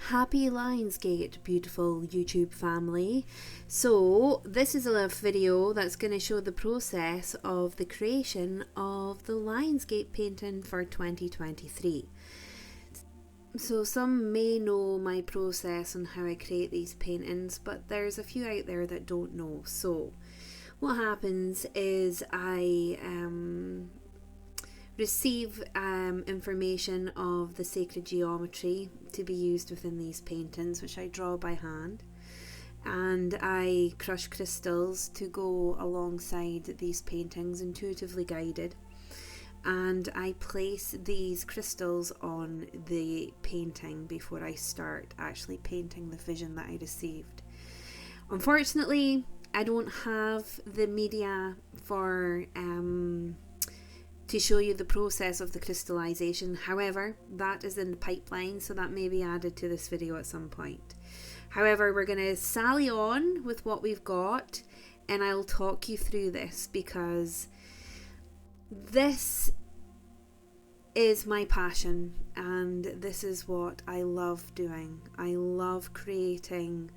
Happy LionsGate, beautiful YouTube family. So this is a video that's going to show the process of the creation of the LionsGate painting for 2023. So some may know my process on how I create these paintings, but there's a few out there that don't know. So what happens is I receive information of the sacred geometry to be used within these paintings, which I draw by hand, and I crush crystals to go alongside these paintings, intuitively guided, and I place these crystals on the painting before I start actually painting the vision that I received. Unfortunately, I don't have the media for to show you the process of the crystallization. However, that is in the pipeline, so that may be added to this video at some point. However, we're going to sally on with what we've got, and I'll talk you through this because this is my passion and this is what I love doing. I love creating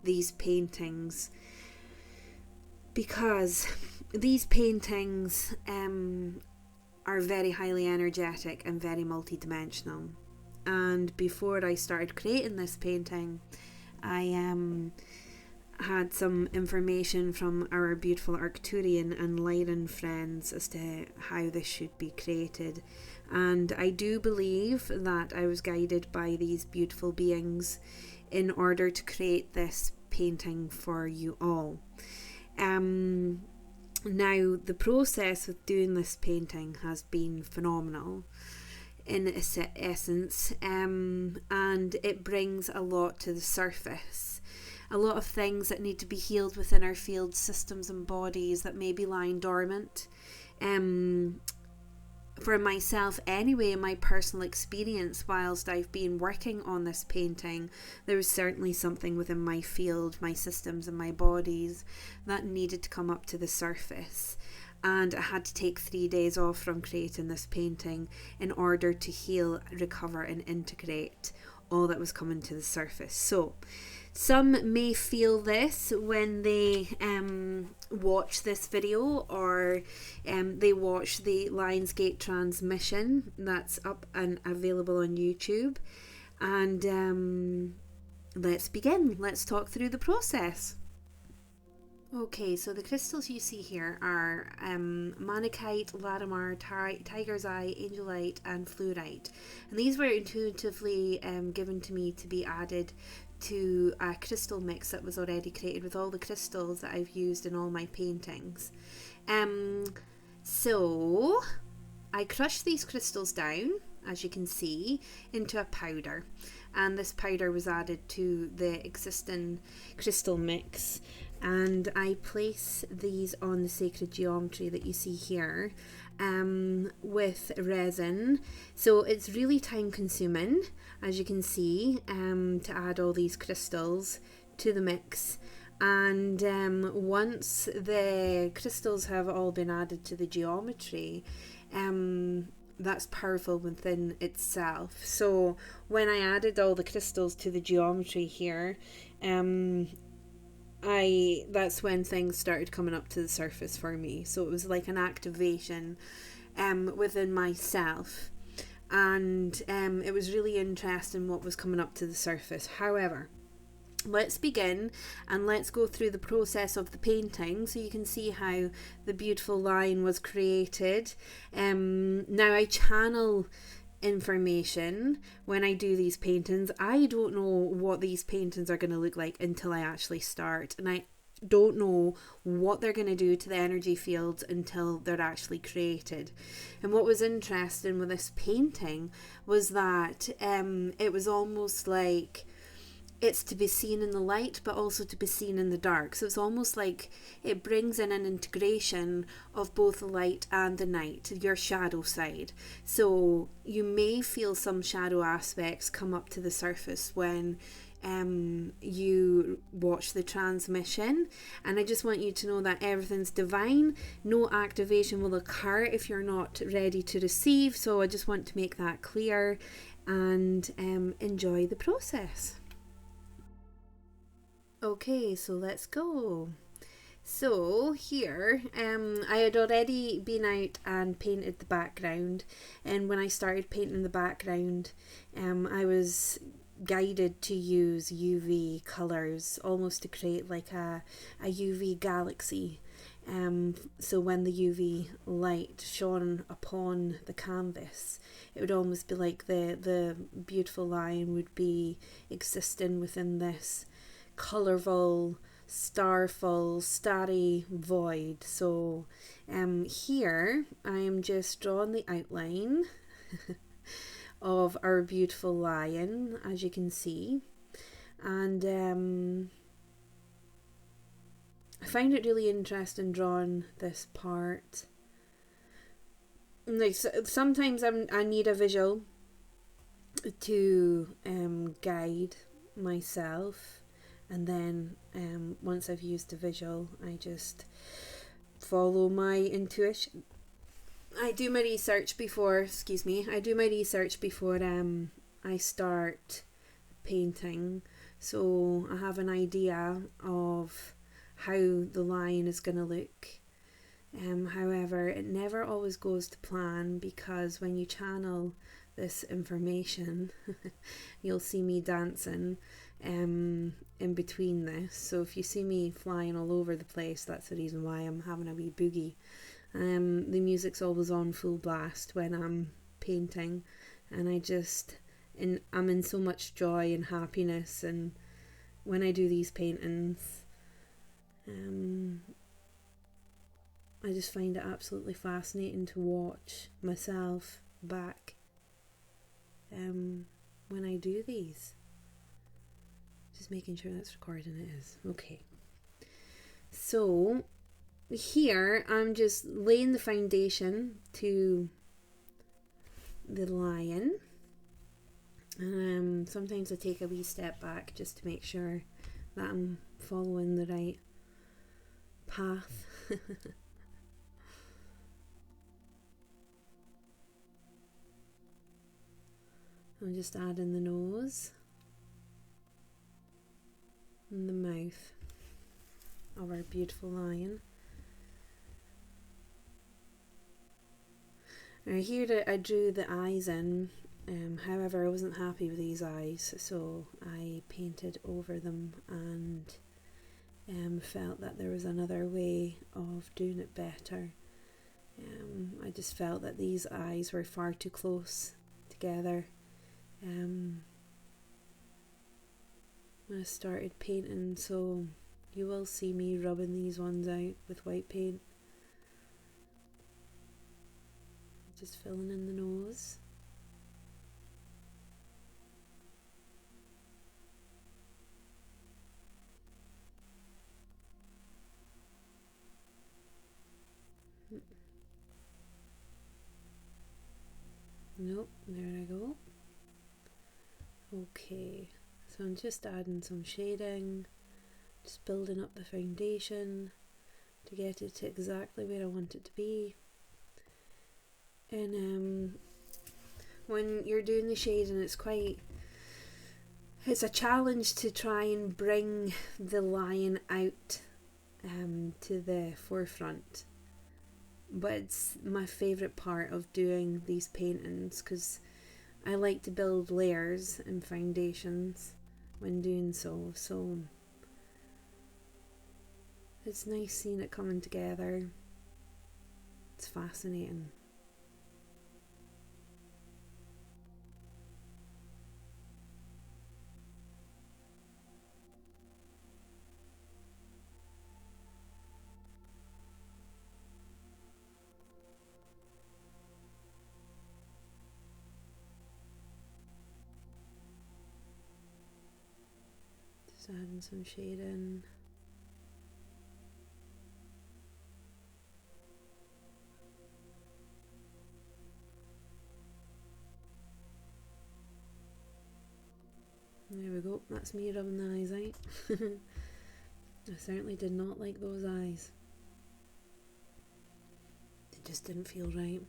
these paintings because these paintings are very highly energetic and very multidimensional. And before I started creating this painting, I had some information from our beautiful Arcturian and Lyran friends as to how this should be created, and I do believe that I was guided by these beautiful beings in order to create this painting for you all. Now, the process with doing this painting has been phenomenal in its essence, and it brings a lot to the surface. A lot of things that need to be healed within our field systems and bodies that may be lying dormant. For myself anyway, in my personal experience, whilst I've been working on this painting, there was certainly something within my field, my systems and my bodies that needed to come up to the surface. And I had to take 3 days off from creating this painting in order to heal, recover and integrate all that was coming to the surface. So some may feel this when they watch this video, or they watch the LionsGate transmission that's up and available on YouTube. And let's begin. Let's talk through the process. Okay, so the crystals you see here are Manakite, Larimar, Tiger's Eye, Angelite and Fluorite. And these were intuitively given to me to be added to a crystal mix that was already created with all the crystals that I've used in all my paintings. So I crushed these crystals down, as you can see, into a powder, and this powder was added to the existing crystal mix, and I place these on the sacred geometry that you see here with resin. So it's really time consuming, as you can see, to add all these crystals to the mix. And once the crystals have all been added to the geometry, that's powerful within itself. So when I added all the crystals to the geometry here, that's when things started coming up to the surface for me. So it was like an activation within myself, and it was really interesting what was coming up to the surface. However, let's begin and let's go through the process of the painting so you can see how the beautiful line was created. Now I channel information when I do these paintings. I don't know what these paintings are going to look like until I actually start, and I don't know what they're going to do to the energy fields until they're actually created. And what was interesting with this painting was that it was almost like it's to be seen in the light but also to be seen in the dark. So it's almost like it brings in an integration of both the light and the night, your shadow side. So you may feel some shadow aspects come up to the surface when you watch the transmission, and I just want you to know that everything's divine. No activation will occur if you're not ready to receive, so I just want to make that clear, and enjoy the process. Okay, so let's go. So here, I had already been out and painted the background, and when I started painting the background, I was guided to use UV colours, almost to create like a UV galaxy. So when the UV light shone upon the canvas, it would almost be like the beautiful lion would be existing within this colourful, starful, starry void. So here I am just drawing the outline of our beautiful lion, as you can see, and I find it really interesting drawing this part. Like sometimes I need a visual to guide myself, and then once I've used the visual, I just follow my intuition. I do my research before, I start painting, so I have an idea of how the line is going to look. However, it never always goes to plan, because when you channel this information, you'll see me dancing in between this. So if you see me flying all over the place, that's the reason why I'm having a wee boogie. The music's always on full blast when I'm painting, and I'm in so much joy and happiness, and when I do these paintings, I just find it absolutely fascinating to watch myself back when I do these. Just making sure that's recording. It is. Okay. So here I'm just laying the foundation to the lion. Sometimes I take a wee step back just to make sure that I'm following the right path. I'm just adding the nose and the mouth of our beautiful lion. Now here I drew the eyes in, however I wasn't happy with these eyes, so I painted over them and felt that there was another way of doing it better. I just felt that these eyes were far too close together. When I started painting, so you will see me rubbing these ones out with white paint. Just filling in the nose. Nope, there I go. Okay, so I'm just adding some shading, just building up the foundation to get it to exactly where I want it to be. And when you're doing the shading, it's quite It's a challenge to try and bring the lion out to the forefront, but it's my favourite part of doing these paintings because I like to build layers and foundations when doing so, so it's nice seeing it coming together. It's fascinating. Just adding some shading. There we go, that's me rubbing the eyes out. I certainly did not like those eyes. It just didn't feel right.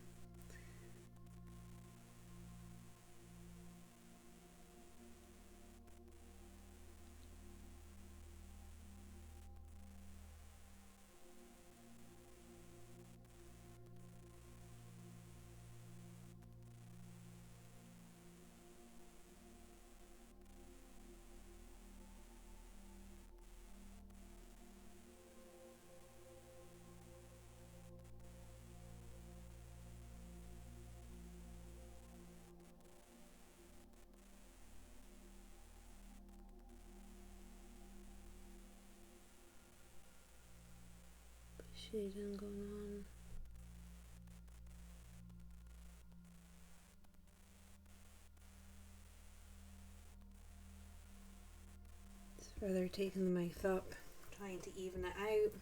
Shading going on. Just further taking the mouth up, trying to even it out.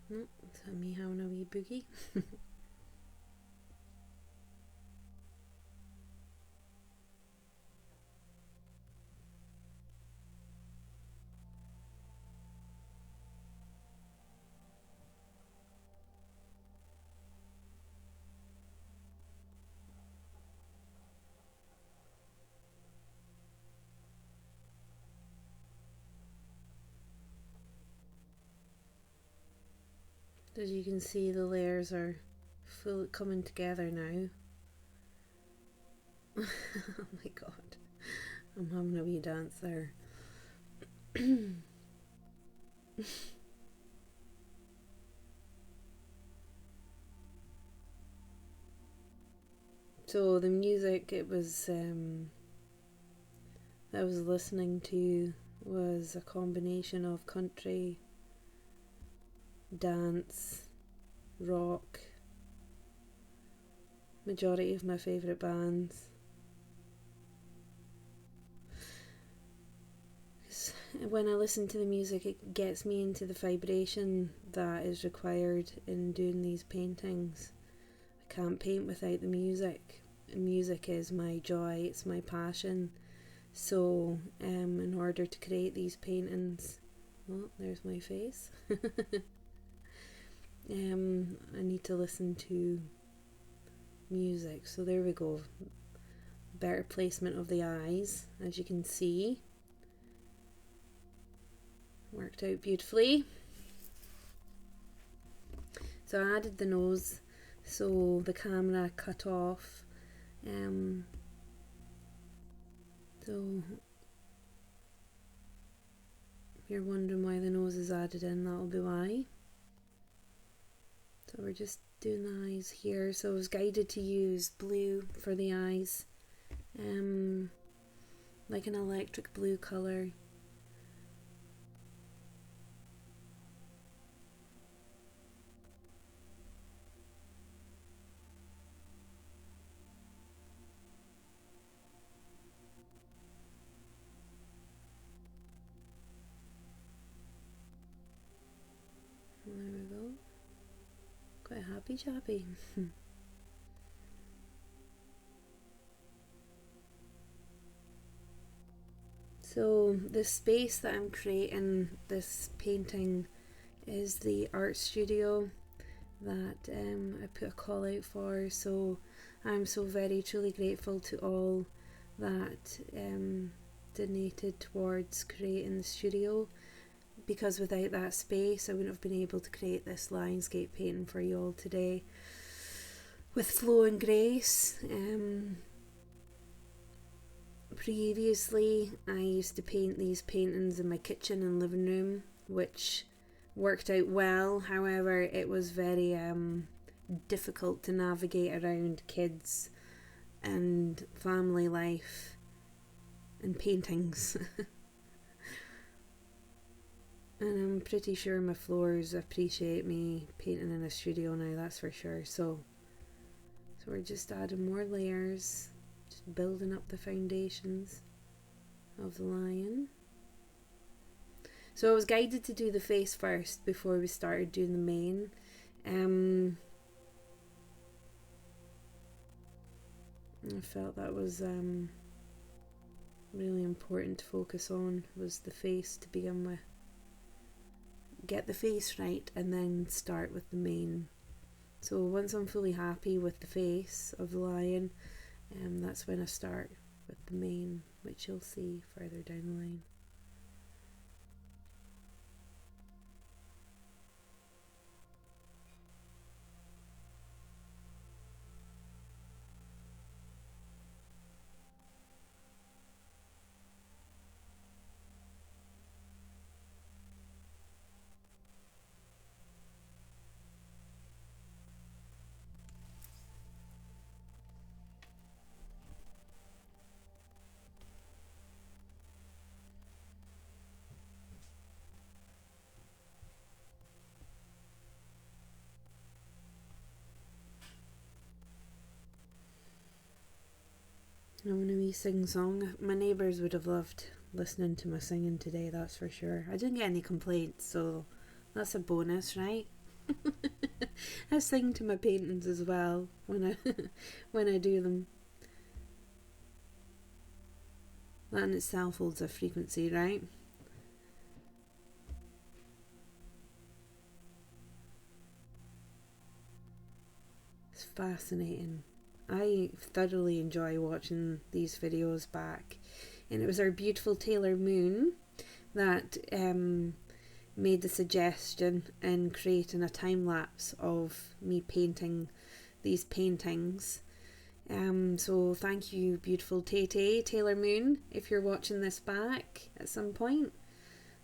Nope, it's me having a wee boogie. As you can see, the layers are full coming together now. Oh my god, I'm having a wee dance there. So the music I was listening to was a combination of country, dance, rock, majority of my favourite bands. When I listen to the music, it gets me into the vibration that is required in doing these paintings. I can't paint without the music. Music is my joy, it's my passion. So in order to create these paintings, oh, there's my face. I need to listen to music. So there we go. Better placement of the eyes, as you can see. Worked out beautifully. So I added the nose, so the camera cut off. So if you're wondering why the nose is added in, that'll be why. So we're just doing the eyes here. So I was guided to use blue for the eyes, like an electric blue colour. There we go. Quite happy chappy. So the space that I'm creating this painting is the art studio that I put a call out for. So I'm so very truly grateful to all that donated towards creating the studio, because without that space I wouldn't have been able to create this LionsGate painting for you all today with flow and grace. Previously I used to paint these paintings in my kitchen and living room, which worked out well. However, it was very difficult to navigate around kids and family life and paintings. And I'm pretty sure my floors appreciate me painting in a studio now, that's for sure. So we're just adding more layers, just building up the foundations of the lion. So I was guided to do the face first before we started doing the mane. I felt that was really important to focus on, was the face to begin with. Get the face right and then start with the mane. So once I'm fully happy with the face of the lion, that's when I start with the mane, which you'll see further down the line. I'm gonna be sing song. My neighbours would have loved listening to my singing today, that's for sure. I didn't get any complaints, so that's a bonus, right? I sing to my paintings as well when I when I do them. That in itself holds a frequency, right? It's fascinating. I thoroughly enjoy watching these videos back. And it was our beautiful Taylor Moon that made the suggestion in creating a time lapse of me painting these paintings. So thank you, beautiful Taylor Moon, if you're watching this back at some point.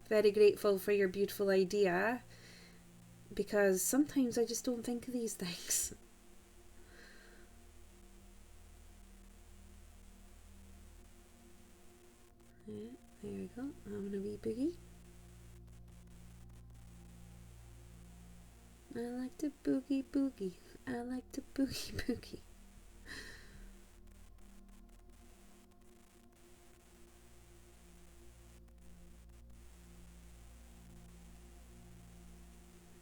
Very grateful for your beautiful idea, because sometimes I just don't think of these things. Yeah, there we go. I'm gonna be boogie. I like to boogie boogie. I like to boogie boogie.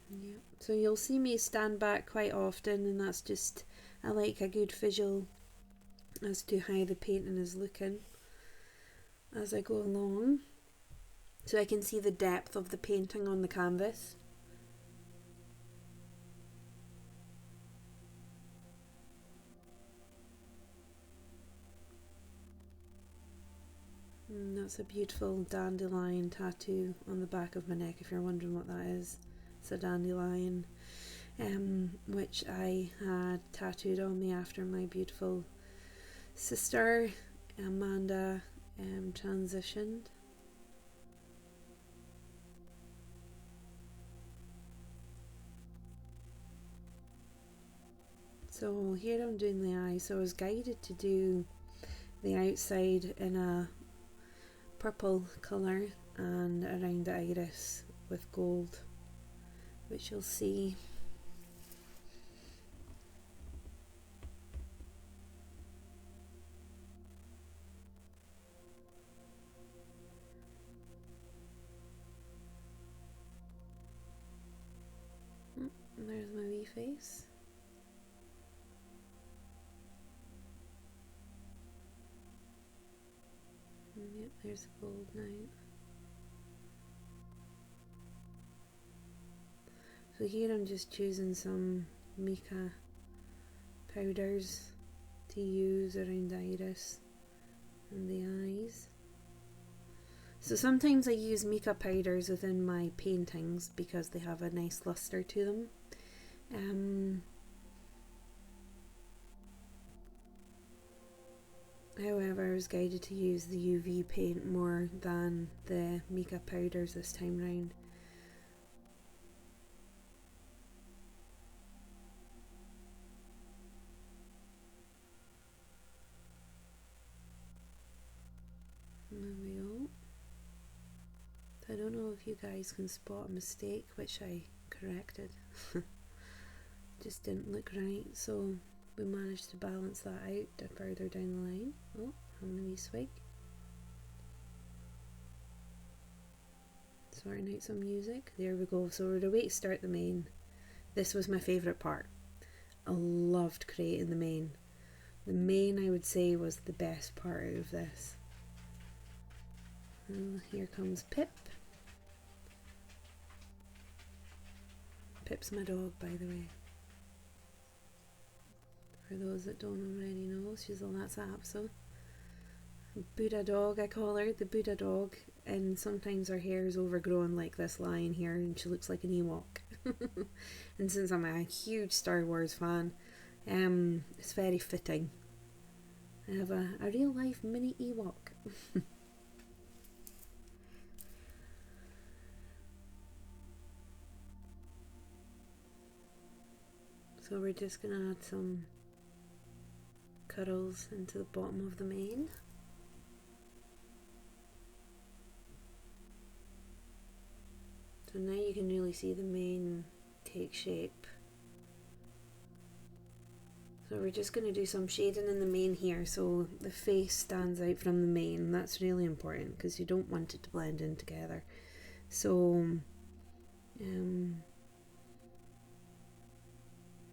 Yeah. So you'll see me stand back quite often, and that's just, I like a good visual as to how the painting is looking as I go along, so I can see the depth of the painting on the canvas. And that's a beautiful dandelion tattoo on the back of my neck, if you're wondering what that is. It's a dandelion, which I had tattooed on me after my beautiful sister Amanda transitioned. So here I'm doing the eye. So I was guided to do the outside in a purple colour and around the iris with gold, which you'll see. And there's my wee face. And yep, there's the gold now. So here I'm just choosing some mica powders to use around the iris and the eyes. So sometimes I use mica powders within my paintings because they have a nice luster to them. However, I was guided to use the UV paint more than the mica powders this time round. There we go. I don't know if you guys can spot a mistake, which I corrected. Just didn't look right, so we managed to balance that out further down the line. Oh, having a wee swig. Sorting out some music. There we go. So we're away to start the main. This was my favourite part. I loved creating the main. The main, I would say, was the best part out of this. Oh, here comes Pip. Pip's my dog, by the way. For those that don't already know, she's a Lhasa Buddha dog, I call her, the Buddha dog. And sometimes her hair is overgrown like this lion here, and she looks like an Ewok. And since I'm a huge Star Wars fan, it's very fitting. I have a real life mini Ewok. So we're just going to add some cuddles into the bottom of the mane. So now you can really see the mane take shape. So we're just going to do some shading in the mane here so the face stands out from the mane. That's really important because you don't want it to blend in together. So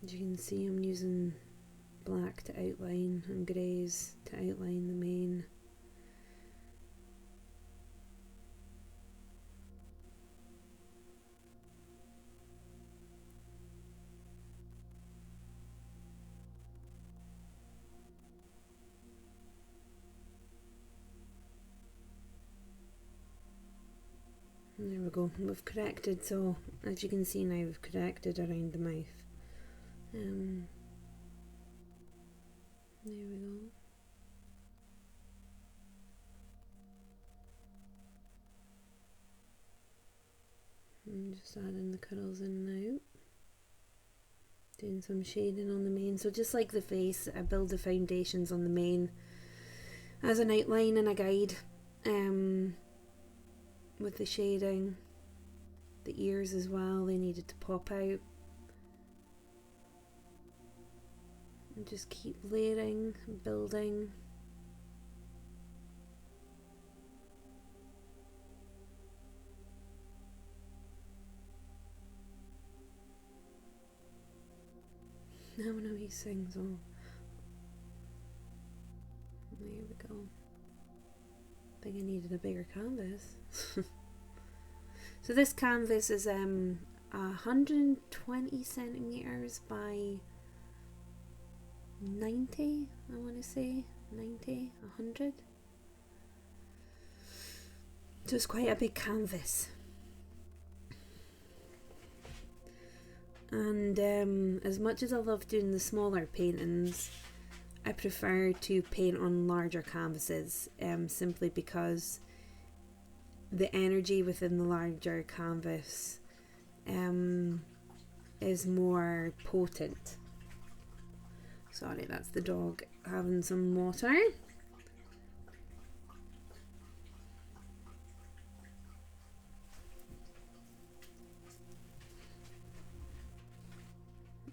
as you can see, I'm using black to outline and greys to outline the mane. And there we go, we've corrected, so as you can see now we've corrected around the mouth. There we go. I'm just adding the curls in now. Doing some shading on the mane. So just like the face, I build the foundations on the mane as an outline and a guide. With the shading. The ears as well, they needed to pop out. And just keep layering, building. Now when he sings, oh, there we go. I think I needed a bigger canvas. So this canvas is 120 centimeters by 90, I want to say 90, 100. So it's quite a big canvas. And as much as I love doing the smaller paintings, I prefer to paint on larger canvases, simply because the energy within the larger canvas is more potent. Sorry, that's the dog having some water.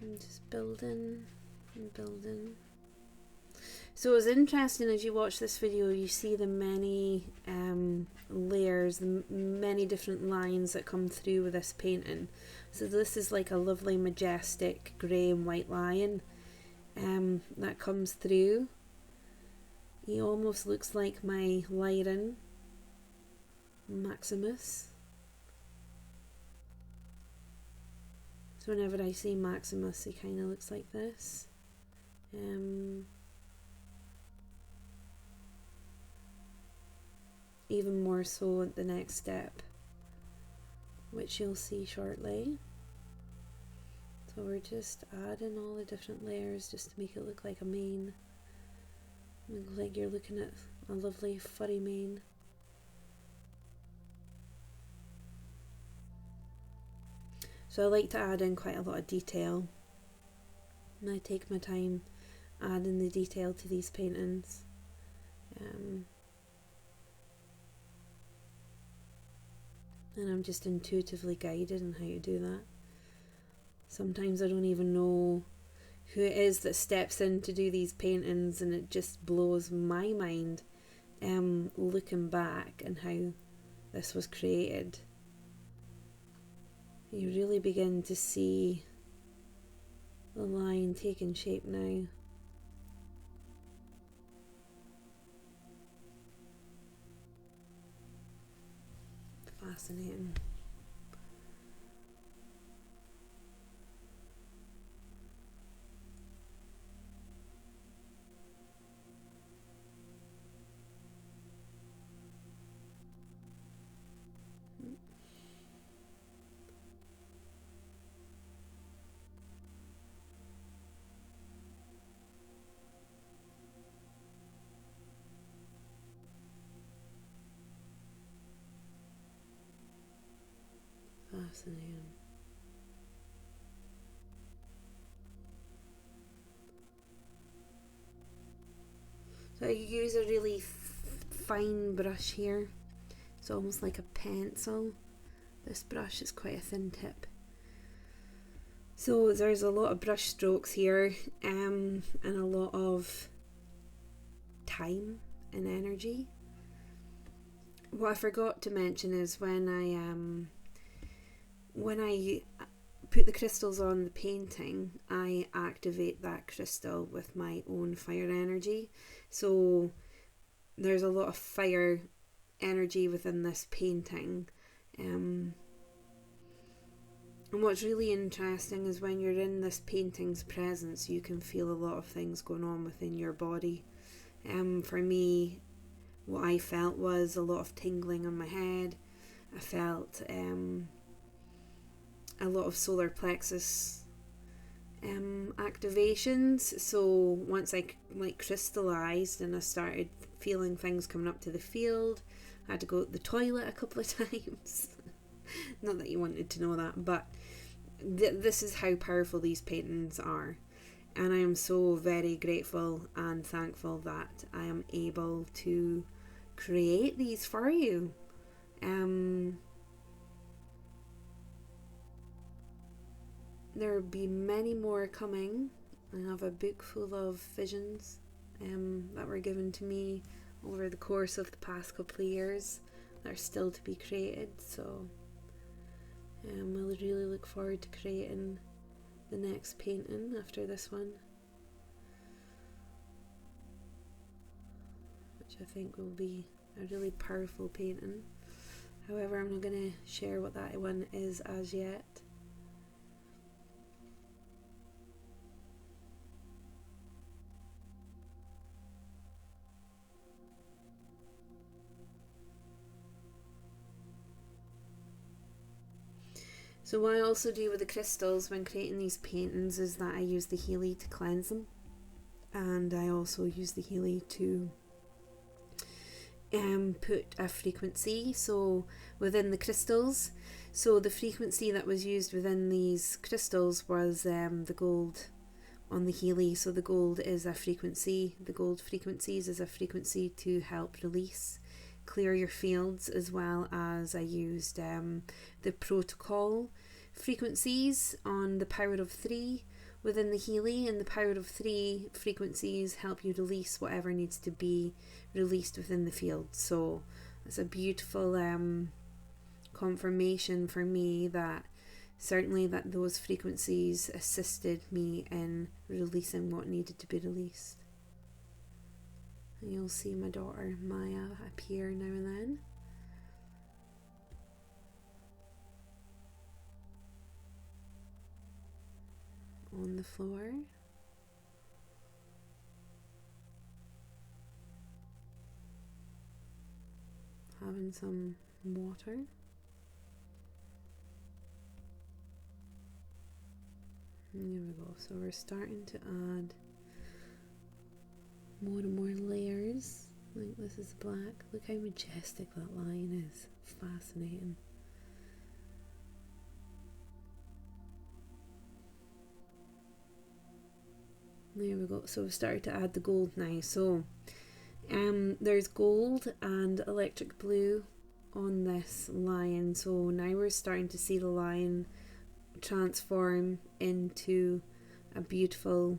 I'm just building and building. So it's interesting, as you watch this video, you see the many layers, the many different lines that come through with this painting. So this is like a lovely majestic grey and white lion that comes through. He almost looks like my Lyran Maximus. So whenever I see Maximus, he kind of looks like this. even more so at the next step, which you'll see shortly. So we're just adding all the different layers just to make it look like a mane. Look like you're looking at a lovely furry mane. So I like to add in quite a lot of detail, and I take my time adding the detail to these paintings. And I'm just intuitively guided in how to do that. Sometimes I don't even know who it is that steps in to do these paintings, and it just blows my mind looking back and how this was created. You really begin to see the line taking shape now. Fascinating. Fascinating. So I use a really fine brush here. It's almost like a pencil. This brush is quite a thin tip. So there's a lot of brush strokes here, and a lot of time and energy. What I forgot to mention is when I put the crystals on the painting, I activate that crystal with my own fire energy. So there's a lot of fire energy within this painting. And what's really interesting is when you're in this painting's presence, you can feel a lot of things going on within your body. For me, what I felt was a lot of tingling on my head. I felt a lot of solar plexus activations. So once I crystallized and I started feeling things coming up to the field, I had to go to the toilet a couple of times. Not that you wanted to know that, but this is how powerful these paintings are. And I am so very grateful and thankful that I am able to create these for you. There will be many more coming. I have a book full of visions that were given to me over the course of the past couple of years that are still to be created. So I really look forward to creating the next painting after this one, which I think will be a really powerful painting. However, I'm not going to share what that one is as yet. So what I also do with the crystals when creating these paintings is that I use the Healy to cleanse them, and I also use the Healy to put a frequency within the crystals. So the frequency that was used within these crystals was the gold on the Healy. So the gold is a frequency. The gold frequencies is a frequency to help release, clear your fields, as well as I used the protocol frequencies on the power of 3 within the Healy, and the power of 3 frequencies help you release whatever needs to be released within the field. So it's a beautiful confirmation for me that certainly that those frequencies assisted me in releasing what needed to be released. And you'll see my daughter Maya appear now and then. On the floor. in some water. There we go. So we're starting to add more and more layers. Like this is black. Look how majestic that lion is. Fascinating. There we go. So we've started to add the gold now. So there's gold and electric blue on this lion. So now we're starting to see the lion transform into a beautiful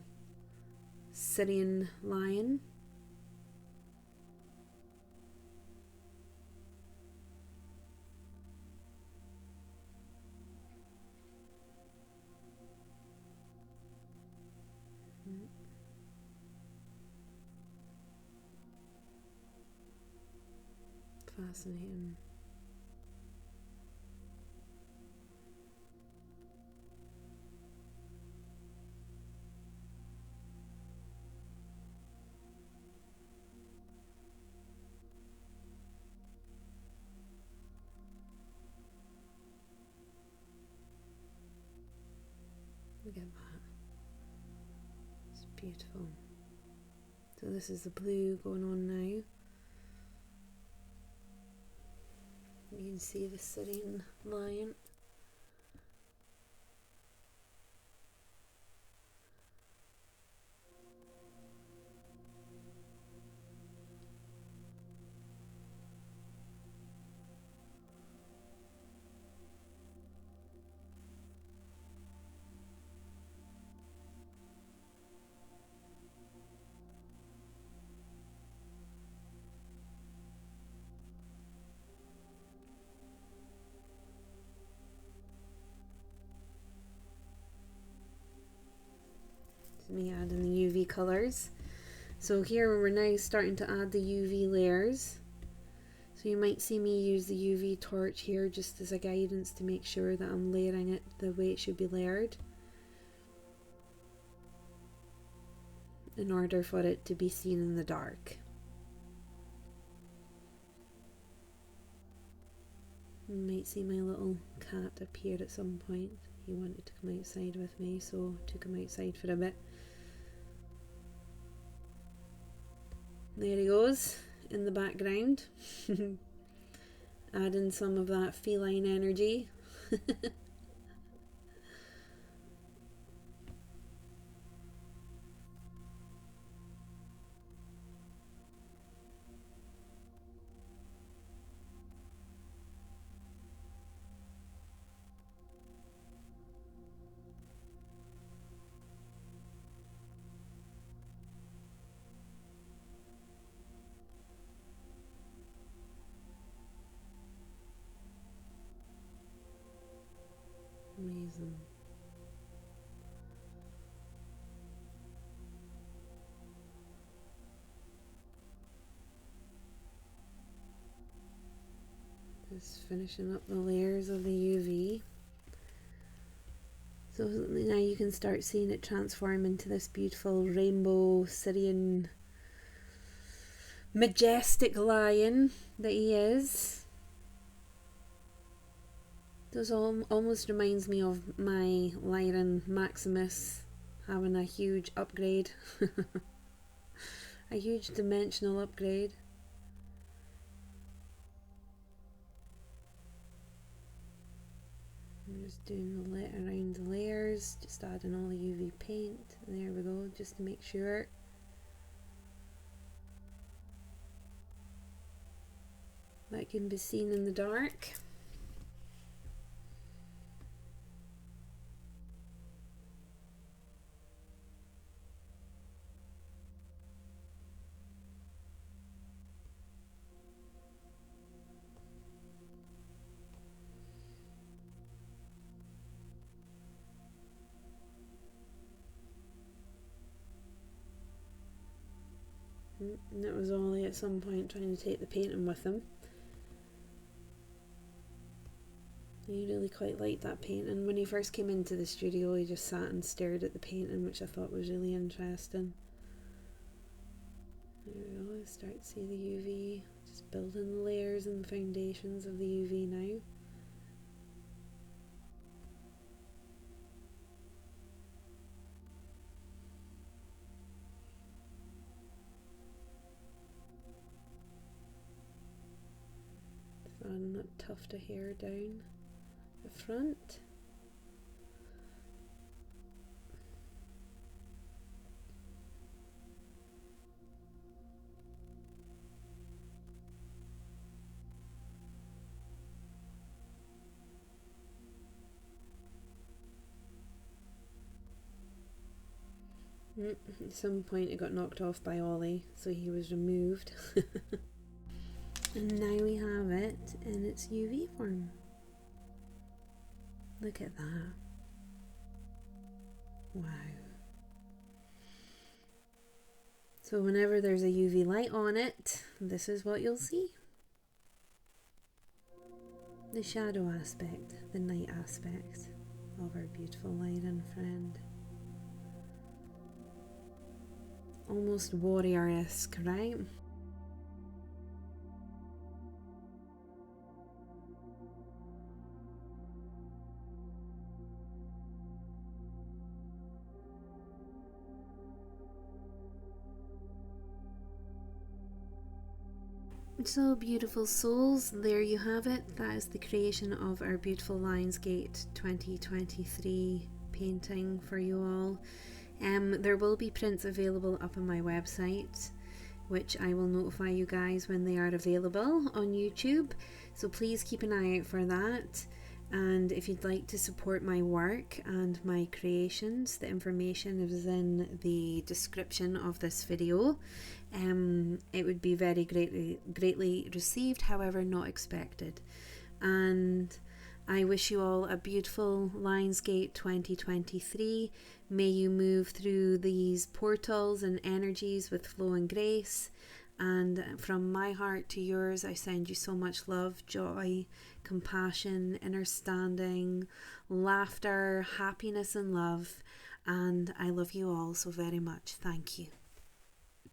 Syrian lion. Fascinating. Look at that. It's beautiful. So this is the blue going on now. You can see the Syrian lion. Me adding the UV colours. So here we're now starting to add the UV layers. So you might see me use the UV torch here just as a guidance to make sure that I'm layering it the way it should be layered, in order for it to be seen in the dark. You might see my little cat appear at some point. He wanted to come outside with me, so I took him outside for a bit. There he goes in the background. Adding some of that feline energy. Amazing. Just finishing up the layers of the UV. So now you can start seeing it transform into this beautiful rainbow Syrian majestic lion that he is. This almost reminds me of my Lyran Maximus having a huge upgrade. A huge dimensional upgrade. I'm just doing the around the layers, just adding all the UV paint. There we go, just to make sure. That can be seen in the dark. And it was Ollie at some point trying to take the painting with him. He really quite liked that painting. When he first came into the studio, he just sat and stared at the painting, which I thought was really interesting. There we go, start to see the UV Just building the layers and the foundations of the UV now. Adding that tuft of hair down the front. At some point it got knocked off by Ollie, so he was removed. And now we have it in its UV form. Look at that. Wow. So whenever there's a UV light on it, this is what you'll see. The shadow aspect, the night aspect of our beautiful lion friend. Almost warrior-esque, right? So beautiful souls, there you have it. That is the creation of our beautiful LionsGate 2023 painting for you all. There will be prints available up on my website, which I will notify you guys when they are available on YouTube, so please keep an eye out for that. And if you'd like to support my work and my creations, the information is in the description of this video. It would be very greatly received, however not expected. And I wish you all a beautiful LionsGate 2023. May you move through these portals and energies with flow and grace. And from my heart to yours, I send you so much love, joy, compassion, understanding, laughter, happiness and love. And I love you all so very much. Thank you.